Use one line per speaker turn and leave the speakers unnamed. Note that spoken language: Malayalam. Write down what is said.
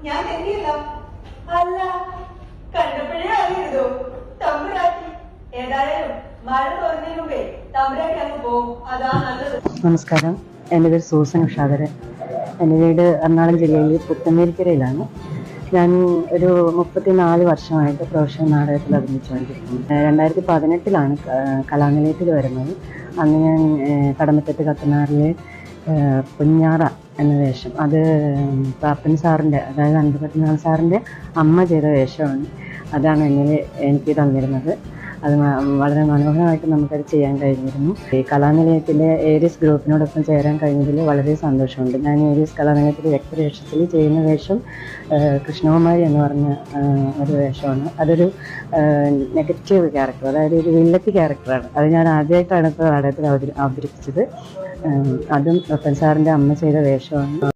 ഞാൻ തെറ്റിയല്ല. അല്ല, കണ്ടപ്പോഴേ അറിയരുതോ തമ്പുരാട്ടി. ഏതായാലും മഴ തോന്നുന്നതിന് മുമ്പേ തമ്പുരാട്ടി അങ്ങ് പോകും, അതാ നല്ലത്.
നമസ്കാരം, എൻ്റെ പേര് സൂസൻ ഉഷാദരൻ. എൻ്റെ വീട് എറണാകുളം ജില്ലയിൽ പുത്തനേരിക്കരയിലാണ്. ഞാൻ ഒരു 34 വർഷമായിട്ട് പ്രൊഫഷണൽ നാടകത്തിൽ അഭിനയിച്ചുകൊണ്ടിരിക്കുന്നു. 2018 കലാനിലയത്തിൽ വരുന്നത്. അന്ന് ഞാൻ കടമറ്റത്ത് കത്തനാറിലെ കുഞ്ഞാറ എന്ന വേഷം, അത് പാപ്പൻ സാറിൻ്റെ, അതായത് അനന്തപത്മനാഭൻ സാറിൻ്റെ അമ്മ ചെയ്ത വേഷമാണ്. അതാണ് എനിക്ക് തന്നിരുന്നത്. അത് വളരെ മനോഹരമായിട്ട് നമുക്കത് ചെയ്യാൻ കഴിഞ്ഞിരുന്നു. ഈ കലാനിലയത്തിലെ ഏരിയസ് ഗ്രൂപ്പിനോടൊപ്പം ചേരാൻ കഴിഞ്ഞതിൽ വളരെ സന്തോഷമുണ്ട്. ഞാൻ ഏരിയസ് കലാനിലയത്തിലെ വ്യക്തിവേഷത്തിൽ ചെയ്യുന്ന വേഷം കൃഷ്ണകുമാരി എന്ന് പറഞ്ഞ ഒരു വേഷമാണ്. അതൊരു നെഗറ്റീവ് ക്യാരക്ടർ, അതായത് ഒരു വില്ലത്തി ക്യാരക്ടറാണ്. അത് ഞാൻ ആദ്യമായിട്ടാണ് ഇപ്പോൾ നാടകത്തിൽ അവതരിപ്പിച്ചത്. അതും ഒപ്പൻ സാറിൻ്റെ അമ്മ ചെയ്ത വേഷമാണ്.